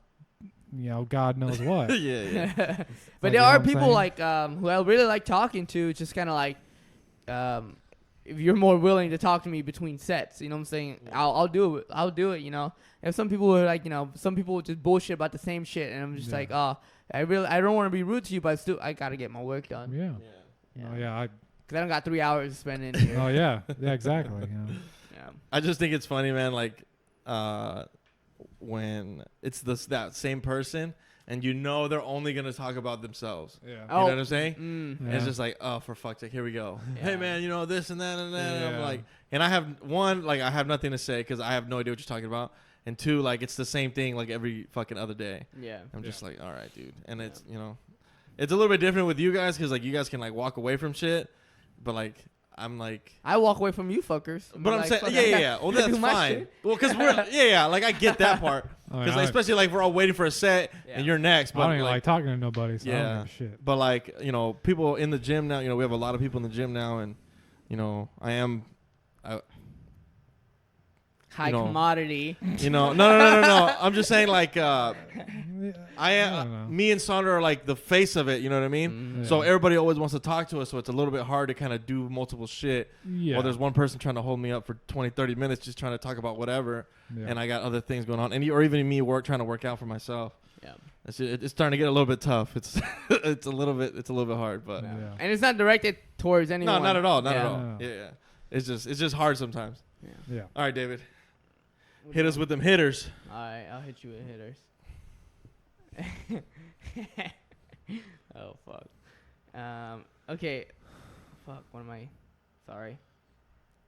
God knows what. Yeah. But there are people like who I really like talking to. Just kind of like, if you're more willing to talk to me between sets, you know what I'm saying? I'll do it. I'll do it. And some people are like, some people just bullshit about the same shit, and I'm just like, I don't want to be rude to you, but still, I gotta get my work done. Yeah. Oh yeah. Because I don't got 3 hours to spend in here. Oh yeah. Yeah. Exactly. Yeah. I just think it's funny, man. Like, when it's that same person and they're only gonna talk about themselves. Yeah. You know what I'm saying? Mm. It's just like, oh, for fuck's sake, here we go. Yeah. Hey man, this and that and that. And I'm Yeah. like, and I have nothing to say because I have no idea what you're talking about. And 2, like it's the same thing like every fucking other day. Yeah. I'm just like, all right, dude. And it's it's a little bit different with you guys because like you guys can like walk away from shit, but like. I'm like, I walk away from you fuckers. but I'm like, saying, fuck, yeah. Well, that's do my fine. shit. Well, because we're, like I get that part. Because especially like we're all waiting for a set and you're next. But I don't even like talking to nobody. So I don't yeah, give a shit. but like people in the gym now. We have a lot of people in the gym now, and I am. High commodity. No. I'm just saying like. I am. Me and Sandra are like the face of it. You know what I mean? Mm-hmm. So everybody always wants to talk to us. So it's a little bit hard to kind of do multiple shit. Yeah. Well, there's one person trying to hold me up for 20, 30 minutes, just trying to talk about whatever, and I got other things going on, or even me trying to work out for myself. Yeah. It's starting to get a little bit tough. It's it's a little bit hard, but And it's not directed towards anyone. no, not at all, not at Yeah. all. No. Yeah. It's just hard sometimes. Yeah. All right, David, hit us with them hitters. All right, I'll hit you with hitters. Oh fuck. Okay. Fuck. What am I? Sorry.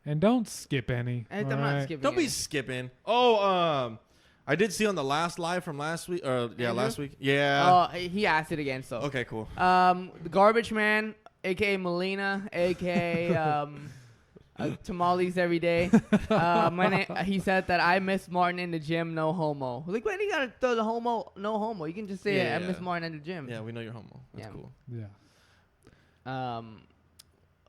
And don't skip any. I'm all not right? skipping. Don't be any. skipping. Oh, I did see on the last live from last week. Andrew? Last week. Yeah. Oh, he asked it again. So. Okay, cool. The garbage man, aka Melina, aka tamales every day. He said that I miss Martin in the gym, no homo. Like, when you gotta throw the homo, no homo? You can just say I miss Martin in the gym. Yeah, we know you're homo. That's Yeah. cool. Yeah.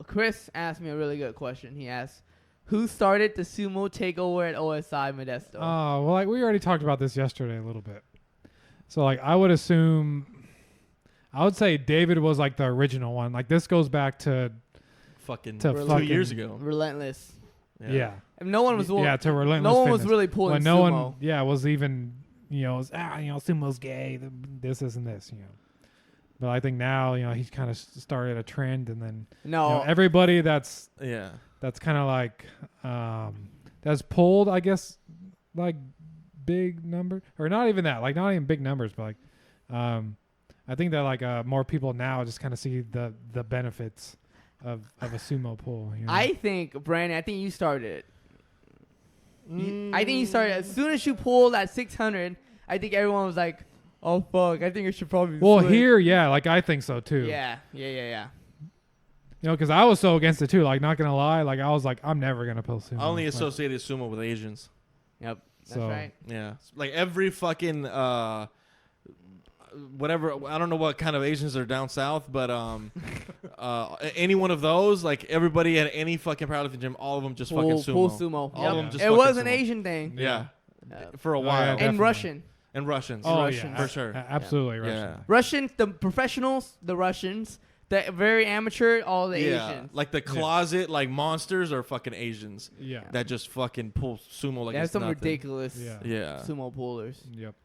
Chris asked me a really good question. He asked, "Who started the sumo takeover at OSI Modesto?" Oh, well, like we already talked about this yesterday a little bit. So, like, I would say David was like the original one. Like, this goes back to Fucking To 2 fucking- years ago. Relentless. yeah. And no one was. To relentless. No one was Fitness. really pulling When no sumo. one, was even, sumo's gay. This and this, But I think now, he's kind of started a trend, and then No. everybody that's Yeah. kind of like that's pulled, I guess, like big number, or not even that, like not even big numbers, but like I think that like more people now just kind of see the benefits of a sumo pull. I think, Brandon, I think you started it. I think you started as soon as you pulled that 600. I think everyone was like, "Oh fuck, I think it should probably." Well, switch." here, yeah, like I think so too. Yeah. Because I was so against it too. Like, not gonna lie, like I was like, I'm never gonna pull sumo. I only Like, associated sumo with Asians. Yep. That's So- right. Yeah. Like every fucking whatever, I don't know what kind of Asians are down south, but any one of those, like everybody at any fucking powerlifting gym, all of them just fucking sumo. Full sumo. All of them Yep. just It fucking was an sumo. Asian thing. Yeah. Yep. For a Oh, yeah, while. definitely. And Russian. And Russians. Oh Russians. yeah, For sure. absolutely Russian. Yeah. Russians, the professionals, the Russians, the very amateur, all the Yeah, Asians. like the closet, like monsters are fucking Asians Yeah. that just fucking pull sumo like There's it's some nothing. ridiculous Yeah. sumo pullers. Yep.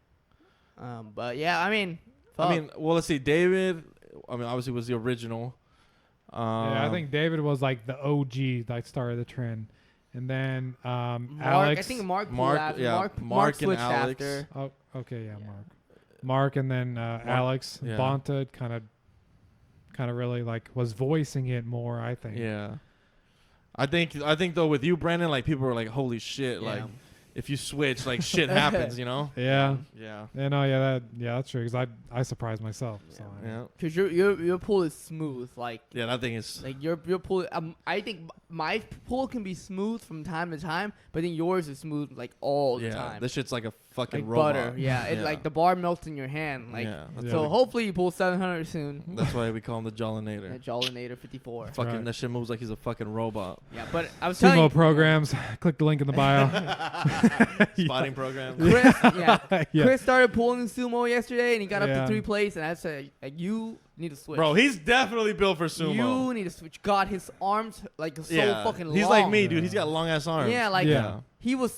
But yeah, I mean, fuck. I mean, well, let's see. David, I mean, obviously was the original. Yeah, I think David was like the OG, like started the trend, and then Mark, Alex. I think Mark. Mark, after. yeah, Mark Mark and switched Alex. after. Oh, okay, yeah, Mark, and then Alex yeah. Bonta kind of really like was voicing it more. I think. Yeah. I think though with you, Brandon, like people were like, holy shit, Yeah. like if you switch, like shit happens, you know? Yeah. Yeah. Yeah. No. Yeah. That's true. Because I surprised myself. So Yeah. Cause your pull is smooth, like Yeah, that thing is. like your pull. I think my pull can be smooth from time to time, but then yours is smooth like all the Yeah, time. this shit's like a fucking Like robot. butter, yeah. It like the bar melts in your hand, like. yeah, that's, Yeah. So why hopefully you pull 700 soon. that's why we call him the Jollinator. That Jollinator 54. Fucking Right. that shit moves like he's a fucking robot. Yeah, but I was telling Sumo you, programs. Click the link in the bio. Spotting program. Chris, yeah, Yeah. Chris started pulling sumo yesterday, and he got up Yeah. to 3 plates, and I said, like, you need to switch. Bro, he's definitely built for sumo. You need to switch. God, his arms like so yeah. fucking long. He's like me, dude. Yeah. He's got long ass arms. Yeah, like Yeah. he was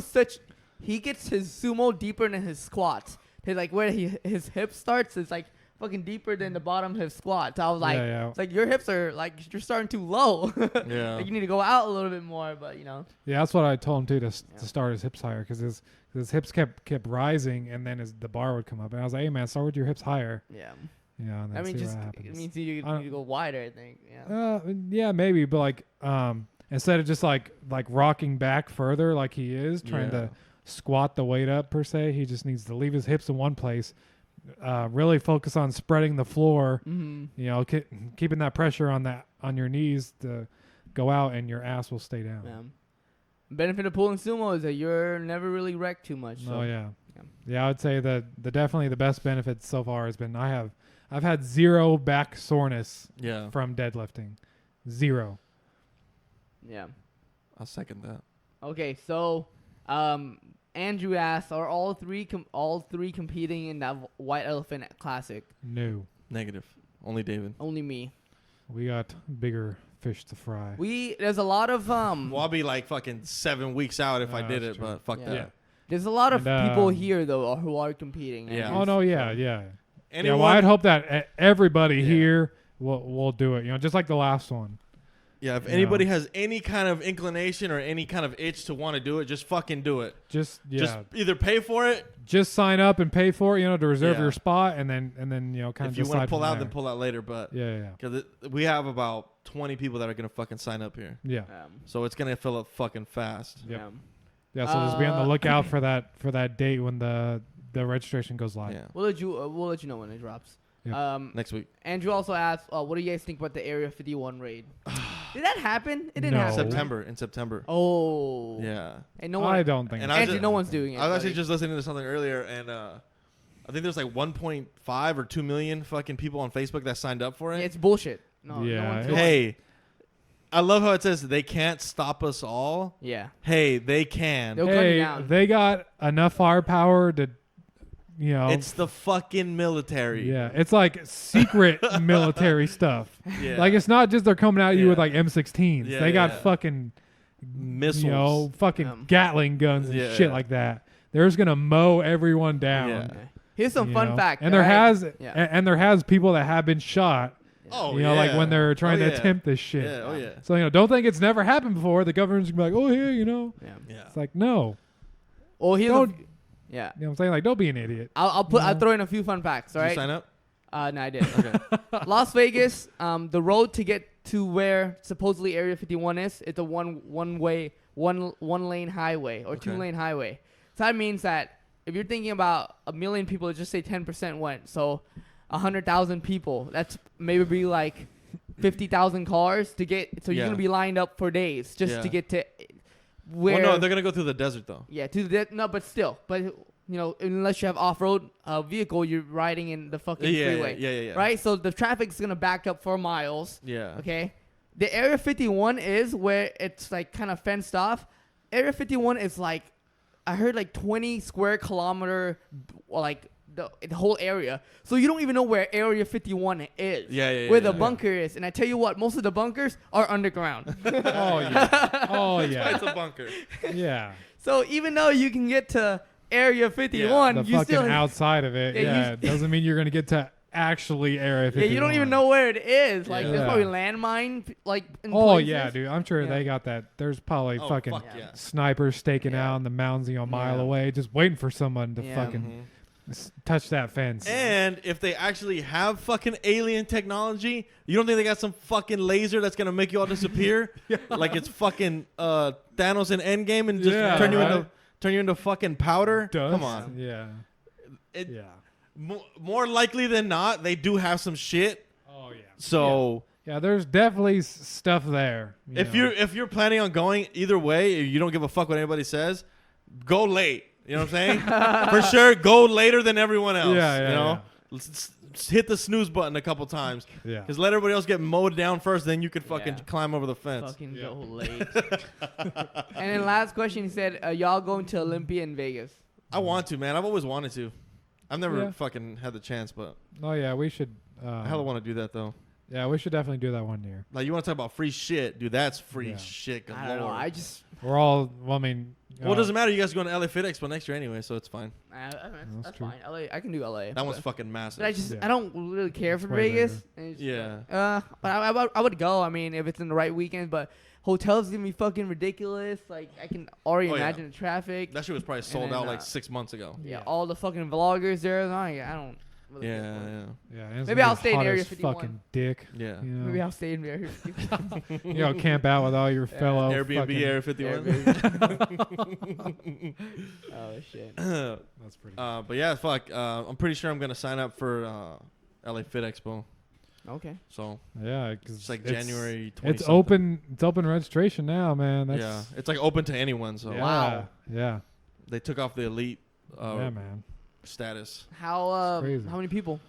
such. He gets his sumo deeper than his squats. His like where his hip starts is like fucking deeper than the bottom of his squats. I was like, Yeah. it's like your hips are like you're starting too low. Yeah. Like you need to go out a little bit more, but you know. Yeah, that's what I told him too to start his hips higher because his hips kept rising and then the bar would come up and I was like, hey man, start with your hips higher. Yeah. You know, and then I mean, see just what it happens. means you I need to go wider. I think. Yeah. Yeah, maybe, but like instead of just like rocking back further like he is trying Yeah. to squat the weight up per se, he just needs to leave his hips in one place. Really focus on spreading the floor. Mm-hmm. You know, keeping that pressure on your knees to go out, and your ass will stay down. Yeah. Benefit of pulling sumo is that you're never really wrecked too much. So. Oh yeah. Yeah. Yeah, I would say that definitely the best benefit so far has been I've had zero back soreness Yeah. from deadlifting, zero. Yeah. I'll second that. Okay, so Andrew asked, are all three competing in that White Elephant Classic? No, Negative. Only David. Only me. we got bigger fish to fry. There's a lot of Well, I'll be like fucking 7 weeks out if I did that's it, true. but fuck Yeah. that. there's a lot of And, people here though who are competing. Yeah. Andrew. Oh no, yeah. Anyone? Yeah, well, I'd hope that everybody Yeah. here will do it. You know, just like the last one. Yeah, if You anybody know. has any kind of inclination or any kind of itch to want to do it, just fucking do it. Just Just either pay for it. just sign up and pay for it. You know, to reserve Yeah. your spot, and then you know, kind of If you want to decide pull from out, there. then pull out later. But Yeah. because we have about 20 people that are gonna fucking sign up here, Yeah. so it's gonna fill up fucking fast. Yep. Yeah. Yeah, so just be on the Uh, lookout for that date when the registration goes live. Yeah, We'll let you know when it drops. Yep. next week, Andrew also asked, what do you guys think about the Area 51 raid? Did that happen? It didn't No. happen. in September. Oh. Yeah, And no one. I don't think. And so. I Andrew, just- no one's doing it. I was actually buddy. just listening to something earlier, and I think there's like 1.5 or 2 million fucking people on Facebook that signed up for it. Yeah, it's bullshit. No, Yeah, No one's it's- doing it. Hey, I love how it says they can't stop us all. Yeah. Hey, they can. They'll cut you Hey, down. they got enough firepower to, you know. It's the fucking military. yeah, it's like secret military stuff. Yeah. Like it's not just they're coming at you with Yeah. like M16s. Yeah, they got yeah. fucking Missiles. you know, fucking Gatling guns and Yeah, shit yeah. like that. They're just gonna mow everyone down. Yeah. Okay. Here's some you fun know? fact. And there alright? has Yeah. and there has people that have been shot. Oh, You know, like yeah. when they're trying Oh, to yeah. attempt this shit. Yeah, oh yeah. So, you know, don't think it's never happened before. The government's gonna be like, oh, yeah, you know. Yeah. Yeah. It's like, no. Well, here's Don't- yeah. You know what I'm saying? Like, don't be an idiot. I'll throw in a few fun facts. All Did right. you sign up? No, I didn't. Okay. Las Vegas, the road to get to where supposedly Area 51 is, it's a one lane highway or Okay. 2-lane highway. So that means that if you're thinking about 1 million people, let's just say 10% went. So 100,000 people. That's maybe be like 50,000 cars to get. So you're Yeah. gonna be lined up for days just Yeah. to get to where. Well, no, they're gonna go through the desert though. Yeah, no, but still, you know, unless you have off-road vehicle, you're riding in the fucking Yeah, freeway, yeah. right? So the traffic's gonna back up for miles. Yeah. Okay, the Area 51 is where it's like kind of fenced off. Area 51 is like, I heard like 20 square kilometer like the whole area. So you don't even know where Area 51 is. Yeah, where the bunker is. And I tell you what, most of the bunkers are underground. Oh yeah. Oh yeah. It's a bunker. Yeah. So even though you can get to Area 51, The you fucking still outside of it. Yeah, Yeah. It doesn't mean you're gonna get to actually Area 51. you don't even know where it is. Like Yeah. there's probably landmine like in Oh places. yeah, dude. I'm sure Yeah. they got that. There's probably Oh, fucking fuck Yeah. yeah. snipers staking Yeah. out in the mountains, a mile Yeah. away, just waiting for someone to Yeah. fucking touch that fence. And if they actually have fucking alien technology, you don't think they got some fucking laser that's gonna make you all disappear? Like it's fucking Thanos in Endgame and just Yeah, turn you right? into fucking powder? Dust. Come on. Yeah. It, Yeah. More likely than not, they do have some shit. Oh yeah. So Yeah, there's definitely stuff there. if know. you're planning on going either way, you don't give a fuck what anybody says, go late. You know what I'm saying? For sure, go later than everyone else. Yeah, you know, Let's hit the snooze button a couple times. Yeah. Because let everybody else get mowed down first, then you could fucking Yeah. climb over the fence. Fucking Yeah. go late. And then last question, he said, y'all going to Olympia in Vegas? I want to, man. I've always wanted to. I've never Yeah. fucking had the chance, but Oh yeah, we should. I hella want to do that though. Yeah, we should definitely do that one year. Like you want to talk about free shit, dude? That's free Yeah. shit. I don't know. galore. I just, We're all. Well, I mean. Well, it doesn't matter. You guys are going to LA Fit Expo next year anyway, so it's fine. that's true. fine. LA, I can do LA. That one's but, fucking massive. but I just, Yeah. I don't really care for It's way Vegas. And it's just Yeah. like, but I would go. I mean, if it's in the right weekend. But hotels gonna be fucking ridiculous. Like I can already Oh, yeah. imagine the traffic. That shit was probably sold then, out like 6 months ago. Yeah, Yeah. all the fucking vloggers there. I don't. Really care for it. Yeah, Yeah. and it's Maybe gonna I'll be stay in hot Area as 51. Fucking dick. yeah. You know? Maybe I'll stay in Area 51. You know, camp out with all your fellow Airbnb fucking- Area 51. Oh shit. That's pretty. But yeah, fuck. I'm pretty sure I'm gonna sign up for LA Fit Expo. Okay. So Yeah, 'cause it's like January 20. It's open. It's open registration now, man. That's, Yeah, it's like open to anyone. So Yeah, Wow. Yeah. they took off the elite Yeah, man. status. How crazy. how many people?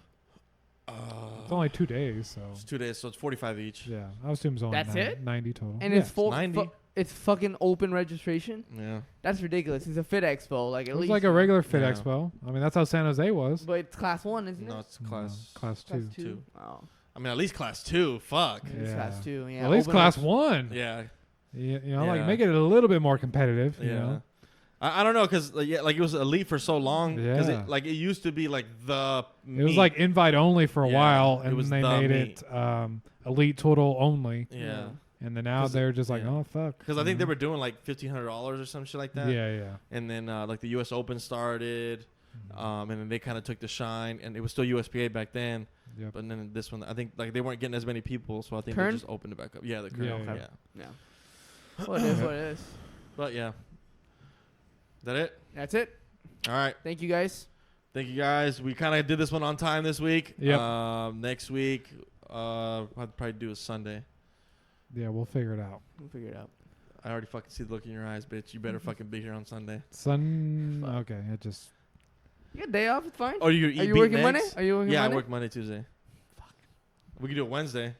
It's only 2 days, so It's 2 days, so it's 45 each. yeah. I assume it's only That's it? 90 total. And yeah. it's full. 90. It's fucking open registration. Yeah. That's ridiculous. It's a Fit Expo, like at It's least. like a regular Fit Yeah. Expo. I mean, that's how San Jose was. But it's class 1, isn't No, it? it's class. Class Class 2. 2. Oh, I mean, at least class 2. Fuck. it's Yeah. class 2. Yeah. At least open class reg- 1. Yeah. You know, like Yeah. make it a little bit more competitive. You Yeah. know? I don't know, cause like, it was elite for so long. Cause Yeah. it used to be like the. It was meat. like invite only for a Yeah, while, it and was then the they made meat. it elite total only. Yeah. And then now 'Cause- they're just like, yeah. oh fuck. Because I think they were doing like $1,500 or some shit like that. Yeah, yeah. And then like the U.S. Open started, and then they kind of took the shine, and it was still USPA back then. Yep. But then this one, I think like they weren't getting as many people, so I think Kern? they just opened it back up. Yeah, the Kern. Yeah, Yeah, yeah. Yeah. Well, it is what it is. But yeah, that it. That's it. All right. Thank you guys. Thank you guys. We kind of did this one on time this week. Yep. Next week, I'd probably do a Sunday. Yeah, we'll figure it out. We'll figure it out. I already fucking see the look in your eyes, bitch. You better fucking be here on Sunday. Fuck. Okay, it just You got a day off. It's fine. Oh, you Are eat you beat working next? Monday? Are you working Yeah, Monday? I work Monday, Tuesday. Fuck. We can do it Wednesday.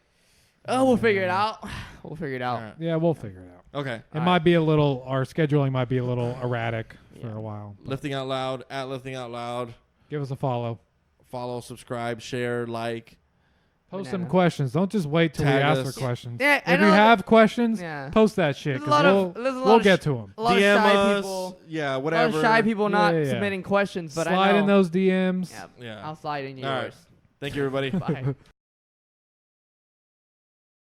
Oh, we'll figure it out. We'll figure it out. All right. yeah, we'll figure it out. Okay. It might be a little. Our scheduling might be a little erratic for Yeah. a while. but Lifting Out Loud, at Lifting Out Loud. Give us a follow. Follow, subscribe, share, like. Post Banana. some questions. Don't just wait till we Tag ask us. for questions. Yeah, I if you know- have questions, Yeah. post that shit. There's a 'Cause lot of- there's a lot we'll of get to them. A lot DM of shy us. people. Yeah, A lot whatever. of shy people not Yeah, yeah. submitting questions, but I Slide know. in those DMs. Yeah. Yeah. I'll slide in All right. yours. Thank you, everybody. Bye.